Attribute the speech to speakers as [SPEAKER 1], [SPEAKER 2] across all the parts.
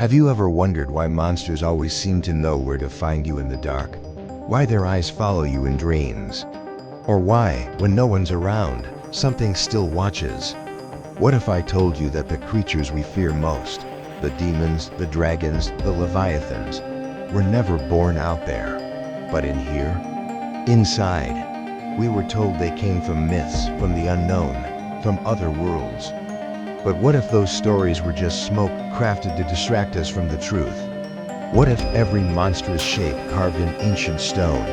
[SPEAKER 1] Have you ever wondered why monsters always seem to know where to find you in the dark? Why their eyes follow you in dreams? Or why, when no one's around, something still watches? What if I told you that the creatures we fear most, the demons, the dragons, the leviathans, were never born out there, but in here? Inside. We were told they came from myths, from the unknown, from other worlds. But what if those stories were just smoke crafted to distract us from the truth? What if every monstrous shape carved in ancient stone,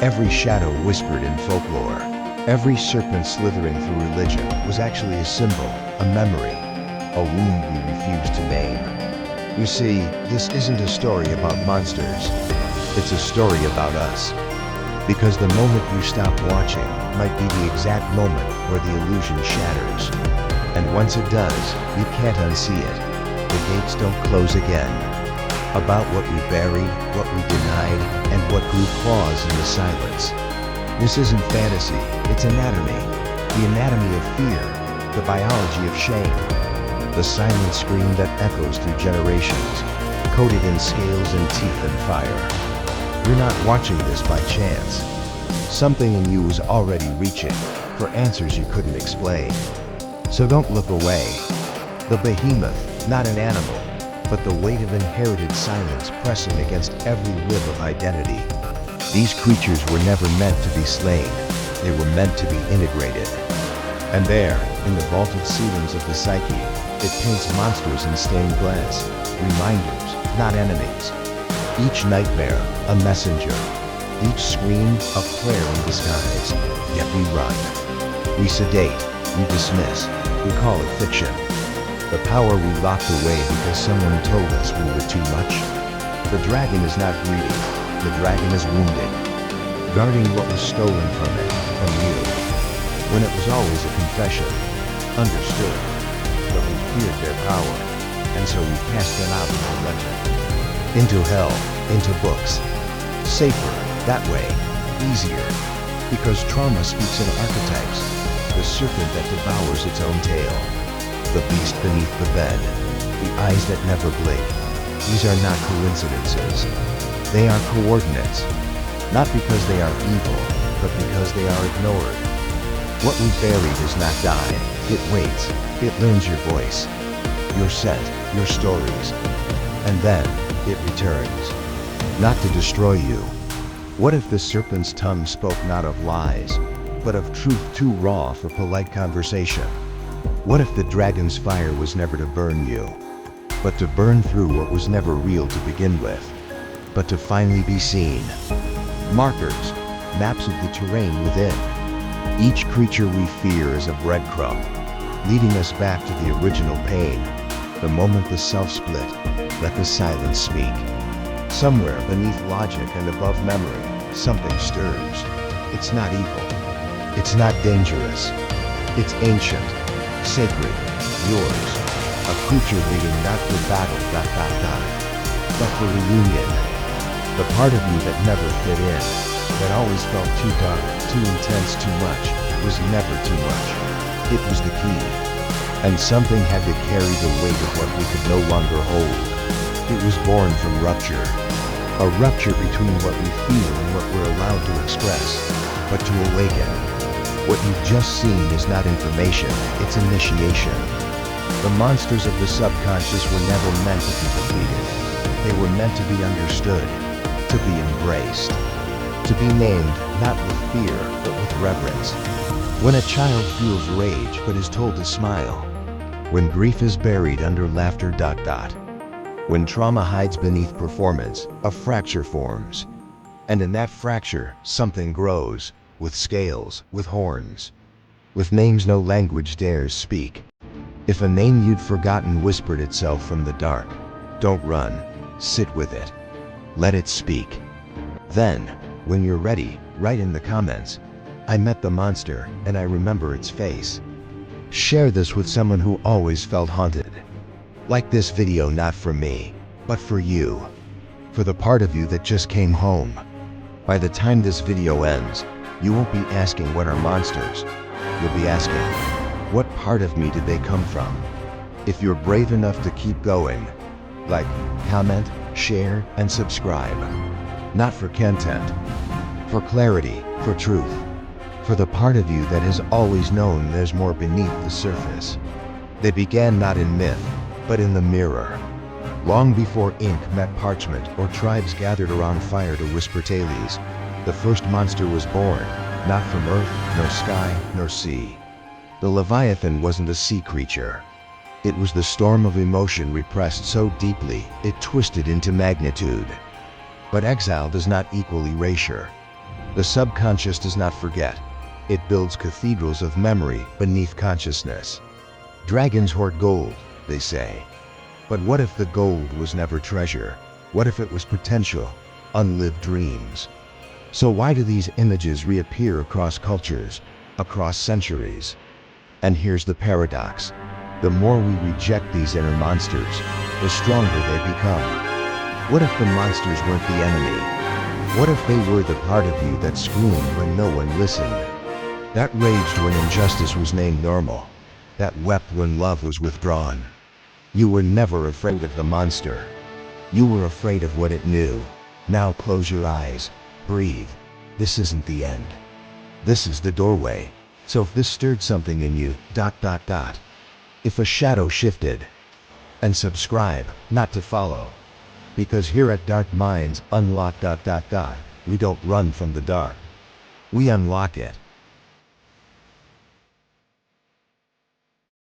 [SPEAKER 1] every shadow whispered in folklore, every serpent slithering through religion was actually a symbol, a memory, a wound we refuse to name? You see, this isn't a story about monsters. It's a story about us. Because the moment you stop watching might be the exact moment where the illusion shatters. And once it does, you can't unsee it. The gates don't close again. About what we buried, what we denied, and what grew claws in the silence. This isn't fantasy, it's anatomy. The anatomy of fear, the biology of shame. The silent scream that echoes through generations, coated in scales and teeth and fire. You're not watching this by chance. Something in you is already reaching for answers you couldn't explain. So don't look away. The behemoth, not an animal, but the weight of inherited silence pressing against every rib of identity. These creatures were never meant to be slain. They were meant to be integrated. And there, in the vaulted ceilings of the psyche, it paints monsters in stained glass, reminders, not enemies. Each nightmare, a messenger. Each scream, a prayer in disguise. Yet we run. We sedate. We dismiss. We call it fiction. The power we locked away because someone told us we were too much. The dragon is not greedy. The dragon is wounded, guarding what was stolen from it, from you. When it was always a confession, understood, but we feared their power, and so we cast them out into legend. Into hell, into books. Safer, that way, easier, because trauma speaks in archetypes. The serpent that devours its own tail. The beast beneath the bed. The eyes that never blink. These are not coincidences. They are coordinates. Not because they are evil, but because they are ignored. What we buried does not die. It waits. It learns your voice, your scent, your stories. And then, it returns. Not to destroy you. What if the serpent's tongue spoke not of lies, but of truth too raw for polite conversation? What if the dragon's fire was never to burn you, but to burn through what was never real to begin with, but to finally be seen? Markers, maps of the terrain within. Each creature we fear is a breadcrumb, leading us back to the original pain. The moment the self split, let the silence speak. Somewhere beneath logic and above memory, something stirs. It's not evil. It's not dangerous. It's ancient, sacred, yours. A creature waiting not for battle, but for reunion. The part of you that never fit in, that always felt too dark, too intense, too much, was never too much. It was the key. And something had to carry the weight of what we could no longer hold. It was born from rupture. A rupture between what we feel and what we're allowed to express. But to awaken. What you've just seen is not information, it's initiation. The monsters of the subconscious were never meant to be defeated. They were meant to be understood, to be embraced, to be named not with fear, but with reverence. When a child feels rage but is told to smile. When grief is buried under laughter. When trauma hides beneath performance, a fracture forms. And in that fracture, something grows. With scales, with horns, with names no language dares speak. If a name you'd forgotten whispered itself from the dark, don't run, sit with it, let it speak. Then, when you're ready, write in the comments, I met the monster and I remember its face. Share this with someone who always felt haunted. Like this video not for me, but for you. For the part of you that just came home. By the time this video ends, you won't be asking what are monsters. You'll be asking, what part of me did they come from? If you're brave enough to keep going, Like, comment, share, and subscribe. Not for content. For clarity, for truth. For the part of you that has always known there's more beneath the surface. They began not in myth, but in the mirror. Long before ink met parchment or tribes gathered around fire to whisper tales, the first monster was born, not from earth, nor sky, nor sea. The Leviathan wasn't a sea creature. It was the storm of emotion repressed so deeply, it twisted into magnitude. But exile does not equal erasure. The subconscious does not forget. It builds cathedrals of memory beneath consciousness. Dragons hoard gold, they say. But what if the gold was never treasure? What if it was potential, unlived dreams? So why do these images reappear across cultures, across centuries? And here's the paradox. The more we reject these inner monsters, the stronger they become. What if the monsters weren't the enemy? What if they were the part of you that screamed when no one listened? That raged when injustice was named normal. That wept when love was withdrawn. You were never afraid of the monster. You were afraid of what it knew. Now close your eyes. Breathe. This isn't the end. This is the doorway. So if this stirred something in you, ... If a shadow shifted. And subscribe, not to follow. Because here at Dark Minds Unlocked ... we don't run from the dark. We unlock it.